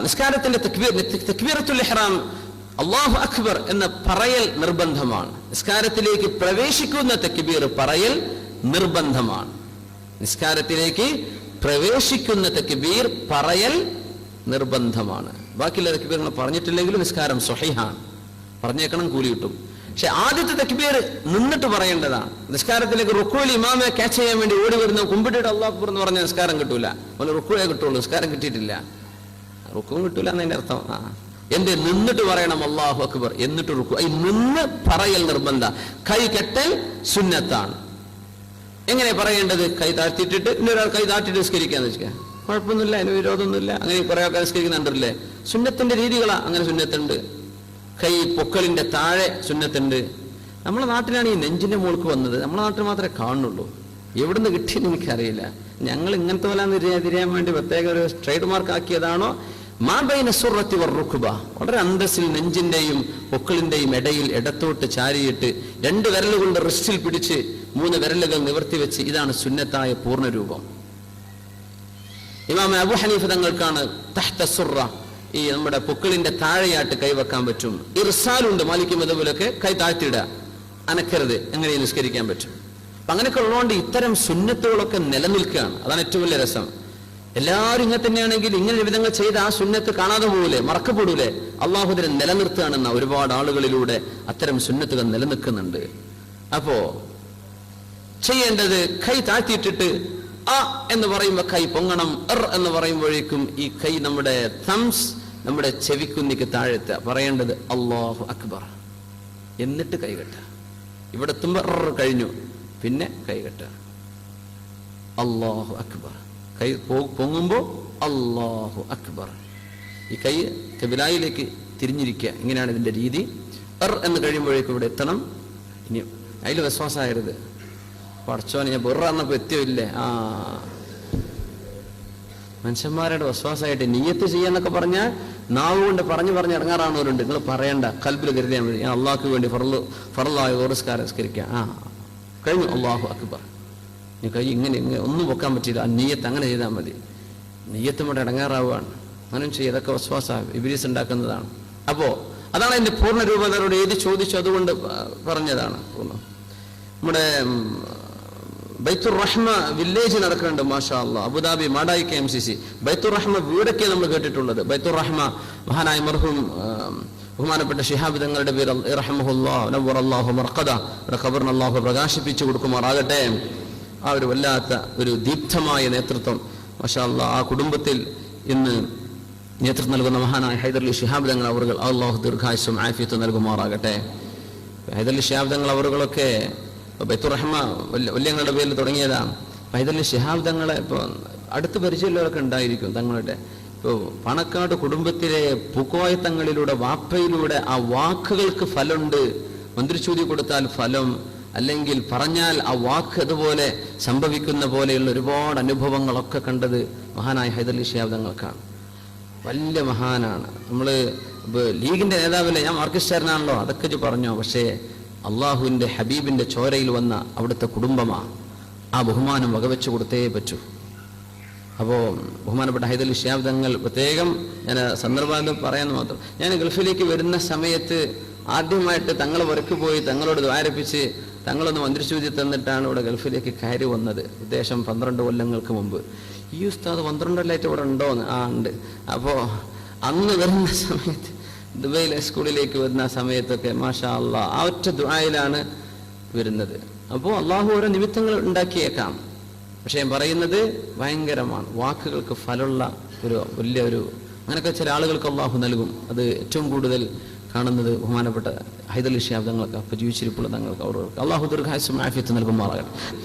നിസ്കാരത്തിന്റെ തക്ബീറത്തുൽ ഇഹ്റാം അല്ലാഹു അക്ബർ എന്ന പറയൽ നിർബന്ധമാണ്. നിസ്കാരത്തിലേക്ക് പ്രവേശിക്കുന്ന തക്ബീർ പറയൽ നിർബന്ധമാണ്. നിസ്കാരത്തിലേക്ക് പ്രവേശിക്കുന്ന തക്ബീർ പറയൽ നിർബന്ധമാണ്. ബാക്കിയുള്ള തക്ബീറുകൾ പറഞ്ഞിട്ടില്ലെങ്കിലും നിസ്കാരം സ്വഹീഹാണ്, പറഞ്ഞേക്കണം, കൂലി കിട്ടും. പക്ഷെ ആദ്യത്തെ തക്ബീർ നിന്നിട്ട് പറയേണ്ടതാണ്. നിസ്കാരത്തിലേക്ക് റുക്കൂൽ ഇമാമെ ക്യാച്ച് ചെയ്യാൻ വേണ്ടി ഓടി വരുന്ന കുമ്പിട്ടിട്ട് അല്ലാഹു അക്ബർ എന്ന് പറഞ്ഞ നിസ്കാരം കിട്ടൂല. അതുപോലെ റുക്കൂലേ കിട്ടുള്ളൂ, നിസ്കാരം കിട്ടിയിട്ടില്ല, റുക്കുവും കിട്ടൂല എന്നതിന്റെ അർത്ഥം. എന്റെ നിന്നിട്ട് പറയണം അല്ലാഹു അക്ബർ, എന്നിട്ട് റുക്കു. നിന്ന് പറയൽ നിർബന്ധ. കൈ കെട്ടൽ സുന്നത്താണ്. എങ്ങനെ പറയേണ്ടത്? കൈ താഴ്ത്തിയിട്ടിട്ട് ഇന്നൊരാൾ കൈ താഴ്ത്തിട്ട് നിസ്കരിക്കാന്ന് വെച്ചാൽ കുഴപ്പമൊന്നുമില്ല, അതിന് വിരോധമൊന്നുമില്ല. അങ്ങനെ കുറെ ആൾക്കാർ നിസ്കരിക്കുന്നുണ്ടല്ലേ, സുന്നത്തിന്റെ രീതികളാ. അങ്ങനെ സുന്നത്തുണ്ട്. കൈ പൊക്കളിന്റെ താഴെ സുന്നത്തുണ്ട്. നമ്മളെ നാട്ടിലാണ് ഈ നെഞ്ചിന്റെ മുകൾക്ക് വന്നത്, നമ്മളെ നാട്ടിൽ മാത്രമേ കാണുന്നുള്ളൂ. എവിടുന്ന് കിട്ടിയെന്ന് എനിക്കറിയില്ല. ഞങ്ങൾ ഇങ്ങനത്തെ പോലെ തിരിയാൻ വേണ്ടി പ്രത്യേക ഒരു ട്രേഡ് മാർക്ക് ആക്കിയതാണോ? മാബൈന സുറത്തി വറുക്കുബ, വളരെ അന്തസ്സിൽ നെഞ്ചിന്റെയും പൊക്കളിന്റെയും ഇടയിൽ ഇടത്തോട്ട് ചാരിയിട്ട് 2 വിരൽ കൊണ്ട് റിസ്റ്റിൽ പിടിച്ച് 3 വിരലുകൾ നിവർത്തി വെച്ച്, ഇതാണ് സുന്നത്തായ പൂർണ്ണരൂപം. ഇമാം അബൂ ഹനീഫ തങ്ങൾക്കാണ് തഹ്ത സുറ, ഈ നമ്മുടെ പൊക്കളിന്റെ താഴെയായിട്ട് കൈവെക്കാൻ പറ്റും. ഇർസാലുണ്ട് മാലിക് മദ്ഹബിലൊക്കെ, കൈ താഴ്ത്തിയിടുക, അനക്കരുത്, എങ്ങനെ നിസ്കരിക്കാൻ പറ്റും. അപ്പൊ അങ്ങനെയൊക്കെ ഉള്ളതുകൊണ്ട് ഇത്തരം സുന്നത്തുകളൊക്കെ നിലനിൽക്കുകയാണ്. അതാണ് ഏറ്റവും വലിയ രസം. എല്ലാവരും ഇങ്ങനെ തന്നെയാണെങ്കിൽ ഇങ്ങനെ വിധങ്ങൾ ചെയ്ത് ആ സുന്നത്ത് കാണാതെ പോകൂലേ, മറക്കപ്പെടൂലേ? അള്ളാഹുദിനെ നിലനിർത്തുകയാണെന്ന ഒരുപാട് ആളുകളിലൂടെ അത്തരം സുന്നത്തുകൾ നിലനിൽക്കുന്നുണ്ട്. അപ്പോ ചെയ്യേണ്ടത് കൈ താഴ്ത്തിയിട്ടിട്ട് ആ എന്ന് പറയുമ്പോ കൈ പൊങ്ങണം. എന്ന് പറയുമ്പോഴേക്കും ഈ കൈ നമ്മുടെ തംസ് നമ്മുടെ ചെവിക്കുന്നിക്ക് താഴെത്തുക. പറയേണ്ടത് അല്ലാഹു അക്ബർ, എന്നിട്ട് കൈകെട്ടുക. ഇവിടെ എത്തുമ്പോ കഴിഞ്ഞു, പിന്നെ കൈകെട്ടുക. അല്ലാഹു അക്ബർ. കൈ പൊങ്ങുമ്പോ അല്ലാഹു അക്ബർ. ഈ കൈ ഖിബിലയിലേക്ക് തിരിഞ്ഞിരിക്കുക. ഇങ്ങനെയാണ് ഇതിന്റെ രീതി. എന്ന് കഴിയുമ്പോഴേക്കും ഇവിടെ എത്തണം. ഇനി അതിൽ വിശ്വാസമാകരുത്. പഠിച്ചോനെ ഞാൻ ബുറന്നപ്പോ എത്തിയോ ഇല്ലേ? മനുഷ്യന്മാരുടെ വിശ്വാസമായിട്ട് നിയ്യത്ത് ചെയ്യാന്നൊക്കെ പറഞ്ഞാൽ നാവ് കൊണ്ട് പറഞ്ഞു ഇറങ്ങാറാണവരുണ്ട്. നിങ്ങൾ പറയണ്ട, കൽബിൽ കരുതിയാൽ മതി. ഞാൻ അള്ളാഹ്ക്ക് വേണ്ടി ഫറലായ ഓർസ്കാരം സ്കരിക്കാം. കഴിഞ്ഞു, അല്ലാഹു അക്ബർ. നീ കൈ ഇങ്ങനെ ഒന്നും പൊക്കാൻ പറ്റില്ല. ആ നിയ്യത്ത് അങ്ങനെ ചെയ്താൽ മതി. നിയ്യത്തും കൂടെ ഇടങ്ങാറാവുകയാണ്. അങ്ങനെ ചെയ്യും. ഇതൊക്കെ വിശ്വാസം ഇബ്ലീസ് ഉണ്ടാക്കുന്നതാണ്. അപ്പോ അതാണ് എന്റെ പൂർണ്ണ രൂപതയോട് എഴുതി ചോദിച്ചു, അതുകൊണ്ട് പറഞ്ഞതാണ്. നമ്മുടെ ബൈത്തുർ റഹ്മ വില്ലേജ് നടക്കുന്നുണ്ട്, മാഷാ അല്ലാഹ്. അബുദാബി മാടായി KMCC ബൈത്തുർ റഹ്മ വീടൊക്കെ നമ്മൾ കേട്ടിട്ടുള്ളത്. ബൈത്തുർ റഹ്മ മഹാനായ മർഹൂം ബഹുമാനപ്പെട്ട ശിഹാബ് തങ്ങളുടെ പേര് റഹ്മഹുല്ലാഹ് നവ്വറല്ലാഹു മർഖദ, ഖബറിനെ അല്ലാഹു പ്രകാശിപ്പിച്ചു കൊടുക്കുമാറാകട്ടെ. ആ ഒരു വല്ലാത്ത ഒരു ദീപ്തമായ നേതൃത്വം, മാഷാ അല്ലാഹ്. ആ കുടുംബത്തിൽ ഇന്ന് നേതൃത്വം നൽകുന്ന മഹാനായ ഹൈദരലി ശിഹാബ് തങ്ങൾ അവർ അല്ലാഹു ദീർഘായുസ്സും ആഫിയത്തും നൽകുമാറാകട്ടെ. ഹൈദരലി ശിഹാബ് തങ്ങൾ അവരുകളൊക്കെ ബൈത്തുർ റഹ്മ വല്യങ്ങളുടെ പേരിൽ തുടങ്ങിയതാണ്. ഹൈദരലി ശിഹാബ് തങ്ങളെ ഇപ്പോൾ അടുത്ത് പരിചയമുള്ളവരൊക്കെ ഉണ്ടായിരിക്കും. തങ്ങളുടെ ഇപ്പോൾ പണക്കാട് കുടുംബത്തിലെ പൂക്കോയ തങ്ങളിലൂടെ വാപ്പയിലൂടെ ആ വാക്കുകൾക്ക് ഫലമുണ്ട്. മന്ത്രിച്ചൂതി കൊടുത്താൽ ഫലം, അല്ലെങ്കിൽ പറഞ്ഞാൽ ആ വാക്ക് അതുപോലെ സംഭവിക്കുന്ന പോലെയുള്ള ഒരുപാട് അനുഭവങ്ങളൊക്കെ കണ്ടത് മഹാനായ ഹൈദരലി ശിഹാബ് തങ്ങൾക്കാണ്. വലിയ മഹാനാണ്. നമ്മള് ലീഗിന്റെ നേതാവില്ലേ, ഞാൻ മാർക്സിസ്റ്റുകാരനാണല്ലോ, അതൊക്കെ പറഞ്ഞോ. പക്ഷേ അള്ളാഹുവിന്റെ ഹബീബിന്റെ ചോരയിൽ വന്ന അവിടുത്തെ കുടുംബമാണ്. ആ ബഹുമാനം വകവെച്ചു കൊടുത്തേ പറ്റൂ. അപ്പോൾ ബഹുമാനപ്പെട്ട ഹൈദരലി ശിഹാബ് തങ്ങൾ പ്രത്യേകം ഞാൻ സന്ദർഭം പറയാമെന്ന് മാത്രം. ഞാൻ ഗൾഫിലേക്ക് വരുന്ന സമയത്ത് ആദ്യമായിട്ട് തങ്ങൾ പുറക്ക് പോയി തങ്ങളോട് ദ്വാരപ്പിച്ച് തങ്ങളൊന്ന് മന്ത്രിച്ചൂതി തന്നിട്ടാണ് ഇവിടെ ഗൾഫിലേക്ക് കയറി വന്നത്. ഉദ്ദേശം 12 കൊല്ലങ്ങൾക്ക് മുമ്പ്. ഈ ഉസ്താദ് 12 കൊല്ലമായിട്ട് ഇവിടെ ഉണ്ടോന്ന്? ഉണ്ട്. അപ്പോൾ അന്ന് വരുന്ന സമയത്ത് ദുബൈയിലെ സ്കൂളിലേക്ക് വരുന്ന സമയത്തൊക്കെ മാഷാ അല്ലാഹ് ആ ഒറ്റ ദുആയിലാണ് വരുന്നത്. അപ്പോൾ അള്ളാഹു ഓരോ നിമിത്തങ്ങൾ ഉണ്ടാക്കിയേക്കാം. പക്ഷെ ഞാൻ പറയുന്നത് ഭയങ്കരമാണ്. വാക്കുകൾക്ക് ഫലമുള്ള ഒരു വലിയൊരു അങ്ങനെയൊക്കെ ചില ആളുകൾക്ക് അള്ളാഹു നൽകും. അത് ഏറ്റവും കൂടുതൽ കാണുന്നത് ബഹുമാനപ്പെട്ട ഹൈദരലി ശിഹാബ് തങ്ങൾക്ക്, അപ്പോൾ ജീവിച്ചിരിപ്പുള്ള തങ്ങൾക്ക്, അവർക്ക് അള്ളാഹു ദീർഘായുസ്സും ആഫിയത്തും നൽകുമാറാകട്ടെ.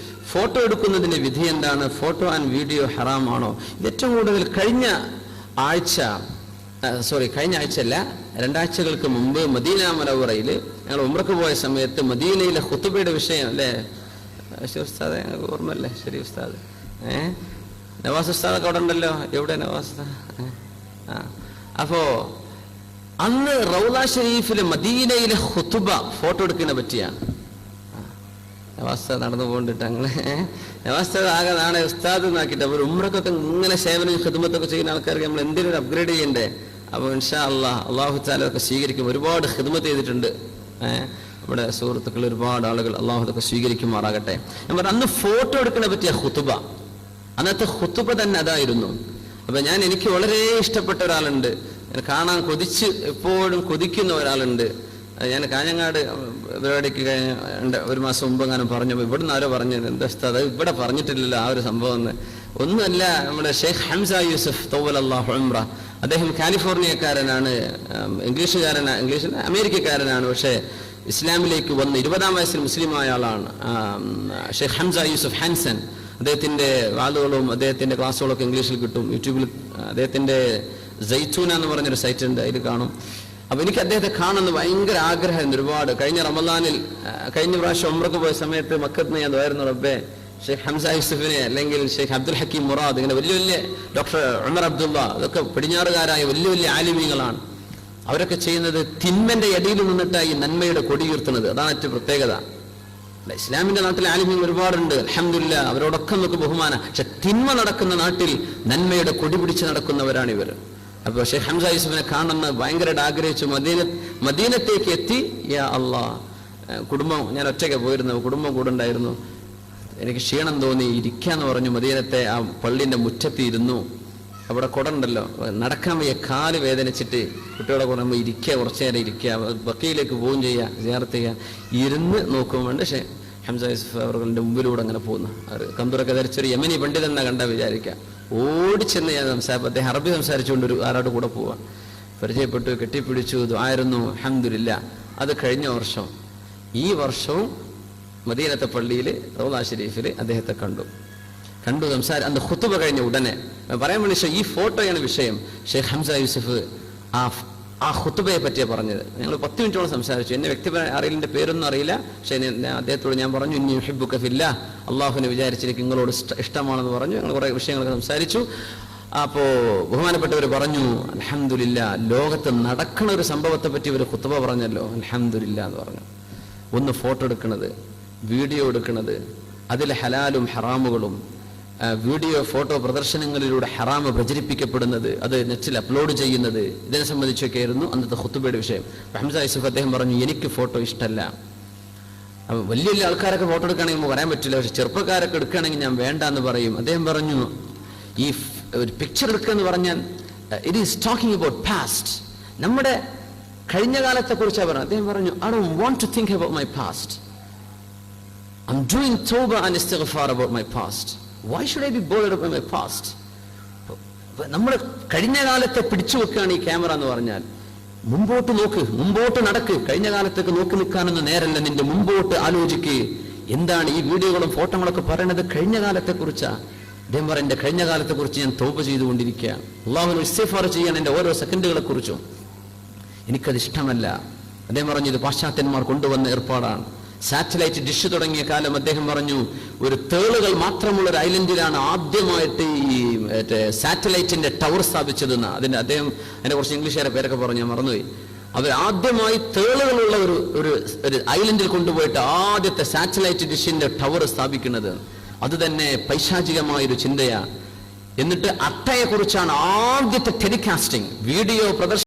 ഫോട്ടോ എടുക്കുന്നതിന്റെ വിധി എന്താണ്? ഫോട്ടോ ആൻഡ് വീഡിയോ ഹറാമാണോ? ഇത് ഏറ്റവും കൂടുതൽ കഴിഞ്ഞ ആഴ്ചയല്ല 2 ആഴ്ചകൾക്ക് മുമ്പ് മദീന മുനവ്വറയിൽ ഞങ്ങൾ ഉംറക്ക് പോയ സമയത്ത് മദീനയിലെ ഖുതുബയുടെ വിഷയം അല്ലേ ഉസ്താദ്, ഞങ്ങൾക്ക് ഓർമ്മല്ലേ? ശരി ഉസ്താദ്, നവാസ് ഉസ്താദൊക്കെ അവിടെ ഉണ്ടല്ലോ. എവിടെ നവാസ്? അപ്പോ അന്ന് റൗള ഷരീഫിലെ മദീനയിലെ ഖുതുബ ഫോട്ടോ എടുക്കുന്നതിനെ പറ്റിയാണ്. അവസ്ഥ നടന്നു പോകണ്ടിട്ട് അങ്ങനെ അവസ്ഥ ആകെ നാളെ ഉസ്താദ് എന്നാക്കിയിട്ട് അവർ ഉമ്രക്കൊക്കെ ഇങ്ങനെ സേവനം ഖിദ്മത്തൊക്കെ ചെയ്യുന്ന ആൾക്കാർക്ക് നമ്മൾ എന്തിനും അപ്ഗ്രേഡ് ചെയ്യണ്ടേ. അപ്പോൾ ഇൻഷാ അള്ളാഹു താല ഒക്കെ സ്വീകരിക്കും. ഒരുപാട് ഖിദ്മത്ത് ചെയ്തിട്ടുണ്ട് നമ്മുടെ സുഹൃത്തുക്കൾ, ഒരുപാട് ആളുകൾ. അള്ളാഹു അതൊക്കെ സ്വീകരിക്കുമാറാകട്ടെ. ഞാൻ പറഞ്ഞു അന്ന് ഫോട്ടോ എടുക്കണ പറ്റിയ ഖുതുബ, അന്നത്തെ ഖുതുബ തന്നെ അതായിരുന്നു. അപ്പൊ എനിക്ക് വളരെ ഇഷ്ടപ്പെട്ട ഒരാളുണ്ട്, കാണാൻ എപ്പോഴും കൊതിക്കുന്ന ഒരാളുണ്ട്. ഞാൻ കാഞ്ഞങ്ങാട് പരിപാടിക്ക് കഴിഞ്ഞ 1 മാസം മുമ്പ് അങ്ങനെ പറഞ്ഞു, ഇവിടുന്ന് ആരോ പറഞ്ഞു എന്താ അത് ഇവിടെ പറഞ്ഞിട്ടില്ലല്ലോ ആ ഒരു സംഭവം എന്ന്. ഒന്നുമല്ല, നമ്മുടെ ഷെയ്ഖ് ഹംസ യൂസഫ് തൗവലല്ലാഹു ഉംറ, അദ്ദേഹം കാലിഫോർണിയക്കാരനാണ്, അമേരിക്കക്കാരനാണ്. പക്ഷേ ഇസ്ലാമിലേക്ക് വന്ന് 20-ാം വയസ്സിൽ മുസ്ലിമായ ആളാണ്. ഷെയ്ഖ് ഹംസ യൂസഫ് ഹാൻസൻ. അദ്ദേഹത്തിന്റെ വാദുകളും അദ്ദേഹത്തിന്റെ ക്ലാസ്സുകളൊക്കെ ഇംഗ്ലീഷിൽ കിട്ടും. യൂട്യൂബിൽ അദ്ദേഹത്തിന്റെ സൈത്തൂന എന്ന് പറഞ്ഞൊരു സൈറ്റ് ഉണ്ട്, അതിൽ കാണും. അപ്പൊ എനിക്ക് അദ്ദേഹത്തെ കാണുന്ന ഭയങ്കര ആഗ്രഹമായിരുന്നു ഒരുപാട്. കഴിഞ്ഞ റമദാനിൽ കഴിഞ്ഞ പ്രാവശ്യം ഉംറക്ക് പോയ സമയത്ത് മക്കത്ത് ഞാൻ ദ്വാരുന്നു, റബ്ബേ ഷെയ്ഖ് ഹംസ യൂസഫിനെ അല്ലെങ്കിൽ ഷെയ്ഖ് അബ്ദുൽ ഹക്കീം മുറാദ്, ഇങ്ങനെ വലിയ വലിയ ഡോക്ടർ ഉമർ അബ്ദുള്ള, അതൊക്കെ പടിഞ്ഞാറുകാരായ വലിയ വലിയ ആലിമീങ്ങളാണ്. അവരൊക്കെ ചെയ്യുന്നത് തിന്മന്റെ ഇടയിൽ നിന്നിട്ടായി നന്മയുടെ കൊടിയുയർത്തുന്നത്. അതാണ് ഏറ്റവും പ്രത്യേകത. ഇസ്ലാമിന്റെ നാട്ടിൽ ആലിമീങ്ങൾ ഒരുപാടുണ്ട്, അൽഹംദുലില്ലാ, അവരോടൊക്കെ നമുക്ക് ബഹുമാനം. പക്ഷെ തിന്മ നടക്കുന്ന നാട്ടിൽ നന്മയുടെ കൊടി പിടിച്ച് നടക്കുന്നവരാണ് ഇവർ. അപ്പൊ ഷെയ്ഖ് ഹംസ യൂസഫിനെ കാണുന്ന ഭയങ്കരമായിട്ട് ആഗ്രഹിച്ചു. മദീനത്തേക്ക് എത്തി. യാ അല്ലാഹ്, കുടുംബം, ഞാൻ ഒറ്റയ്ക്ക് പോയിരുന്നു, കുടുംബം കൂടെ ഉണ്ടായിരുന്നു. എനിക്ക് ക്ഷീണം തോന്നി, ഇരിക്കാന്ന് പറഞ്ഞു. മദീനത്തെ ആ പള്ളിന്റെ മുറ്റത്ത് ഇരുന്നു. അവിടെ കുടണ്ടല്ലോ, നടക്കാൻ വയ്യ, കാല് വേദനിച്ചിട്ട് കുട്ടികളെ പറയുമ്പോൾ ഇരിക്കുക, കുറച്ചു നേരം ഇരിക്കുക, ബക്കയിലേക്ക് പോവുകയും ചെയ്യുക, സിയാറത്ത് ചെയ്യുക. ഇരുന്ന് നോക്കുമ്പോണ്ട് ഹംസ യൂസഫ് അവരുടെ മുമ്പിലൂടെ അങ്ങനെ പോകുന്നു. കന്തൂറൊക്കെ ധരിച്ചൊരു യമനി പണ്ഡിതൻ എന്നാ കണ്ടാ വിചാരിക്കുക. ഓടിച്ചെന്ന് ഞാൻ അദ്ദേഹം അറബി സംസാരിച്ചുകൊണ്ട് ആരോട് കൂടെ പോവാൻ പരിചയപ്പെട്ടു, കെട്ടിപ്പിടിച്ചു, ദുആയിരുന്നു. അൽഹംദുലില്ലാ. അത് കഴിഞ്ഞ വർഷം. ഈ വർഷവും മദീനത്തെ പള്ളിയിൽ റൗള ഷരീഫിൽ അദ്ദേഹത്തെ കണ്ടു അന്ന് ഖുതുബ കഴിഞ്ഞ ഉടനെ. പറയാൻ വേണ്ടി ഈ ഫോട്ടോയാണ് വിഷയം. ഷെയ്ഖ് ഹംസ യൂസഫ് ആ ഖുതുബയെ പറ്റിയാണ് പറഞ്ഞത്. ഞങ്ങൾ 10 മിനിറ്റോളം സംസാരിച്ചു. എന്നെ വ്യക്തിപരമായി അറിയില്ല, എൻ്റെ പേരൊന്നും അറിയില്ല. പക്ഷേ അദ്ദേഹത്തോട് ഞാൻ പറഞ്ഞു, ഇന്നി യുഹിബ്ബുക ഫില്ലാ, അള്ളാഹുവിനെ വിചാരിച്ചിരിക്കും, നിങ്ങളോട് ഇഷ്ടമാണെന്ന് പറഞ്ഞു. ഞങ്ങൾ കുറേ വിഷയങ്ങളൊക്കെ സംസാരിച്ചു. അപ്പോ ബഹുമാനപ്പെട്ടവർ പറഞ്ഞു, അൽഹംദുലില്ലാ, ലോകത്ത് നടക്കുന്ന ഒരു സംഭവത്തെ പറ്റി ഒരു ഖുതുബ പറഞ്ഞല്ലോ, അൽഹംദുലില്ലാ എന്ന് പറഞ്ഞു. ഒന്ന് ഫോട്ടോ എടുക്കുന്നത്, വീഡിയോ എടുക്കുന്നത്, അതിൽ ഹലാലും ഹറാമുകളും, വീഡിയോ ഫോട്ടോ പ്രദർശനങ്ങളിലൂടെ ഹറാമ് പ്രചരിപ്പിക്കപ്പെടുന്നത്, അത് നെറ്റിൽ അപ്ലോഡ് ചെയ്യുന്നത്, ഇതിനെ സംബന്ധിച്ചൊക്കെയായിരുന്നു അന്നത്തെ ഖുതുബയുടെ വിഷയം. ഹംസ യൂസഫ് അദ്ദേഹം പറഞ്ഞു, എനിക്ക് ഫോട്ടോ ഇഷ്ടമല്ല. വലിയ വലിയ ആൾക്കാരൊക്കെ ഫോട്ടോ എടുക്കുകയാണെങ്കിൽ നമുക്ക് പറയാൻ പറ്റില്ല, പക്ഷെ ചെറുപ്പക്കാരൊക്കെ എടുക്കുകയാണെങ്കിൽ ഞാൻ വേണ്ട എന്ന് പറയും. അദ്ദേഹം പറഞ്ഞു, ഈ ഒരു പിക്ചർ എടുക്കുക എന്ന് പറഞ്ഞാൽ it is talking about past, നമ്മുടെ കഴിഞ്ഞ കാലത്തെ കുറിച്ചാണ് പറഞ്ഞത്. അദ്ദേഹം പറഞ്ഞു, I don't want to think about my past, I am doing തൗബ ആൻഡ് ഇസ്തിഗ്ഫാർ about my past. Why should I be bothered about my past? നമ്മൾ കഴിഞ്ഞ കാലത്തെ പിടിച്ചു വെക്കുകയാണ് ഈ ക്യാമറ എന്ന് പറഞ്ഞാൽ. മുമ്പോട്ട് നോക്ക്, മുമ്പോട്ട് നടക്ക്. കഴിഞ്ഞ കാലത്തേക്ക് നോക്കി നിൽക്കാനൊന്നും നേരല്ല, നിന്റെ മുമ്പോട്ട് ആലോചിക്ക്. എന്താണ് ഈ വീഡിയോകളും ഫോട്ടോകളൊക്കെ പറയണത്? കഴിഞ്ഞ കാലത്തെ കുറിച്ചാ. അദ്ദേഹം പറയും, എന്റെ കഴിഞ്ഞ കാലത്തെ കുറിച്ച് ഞാൻ തൗബ ചെയ്തുകൊണ്ടിരിക്കുകയാണ്, അള്ളാഹുവിനെ ഇസ്തിഗ്ഫാർ ചെയ്യാൻ എന്റെ ഓരോ സെക്കൻഡുകളെ കുറിച്ചും. എനിക്കത് ഇഷ്ടമല്ല. അദ്ദേഹം പറഞ്ഞു, ഇത് പാശ്ചാത്യന്മാർ കൊണ്ടുവന്ന ഏർപ്പാടാണ്. സാറ്റലൈറ്റ് ഡിഷ് തുടങ്ങിയ കാലം അദ്ദേഹം പറഞ്ഞു, ഒരു തേളുകൾ മാത്രമുള്ള ഒരു ഐലൻഡിലാണ് ആദ്യമായിട്ട് ഈ സാറ്റലൈറ്റിന്റെ ടവർ സ്ഥാപിച്ചതെന്ന്. അദ്ദേഹം അതിനെ കുറച്ച് ഇംഗ്ലീഷുകാരെ പേരൊക്കെ പറഞ്ഞു, ഞാൻ മറന്നുപോയി. അവർ ആദ്യമായി തേളുകളുള്ള ഒരു ഐലൻഡിൽ കൊണ്ടുപോയിട്ട് ആദ്യത്തെ സാറ്റലൈറ്റ് ഡിഷിന്റെ ടവർ സ്ഥാപിക്കുന്നത്. അത് തന്നെ പൈശാചികമായൊരു ചിന്തയാണ്. എന്നിട്ട് അട്ടയെ കുറിച്ചാണ് ആദ്യത്തെ ടെലികാസ്റ്റിംഗ്, വീഡിയോ പ്രദർശനം.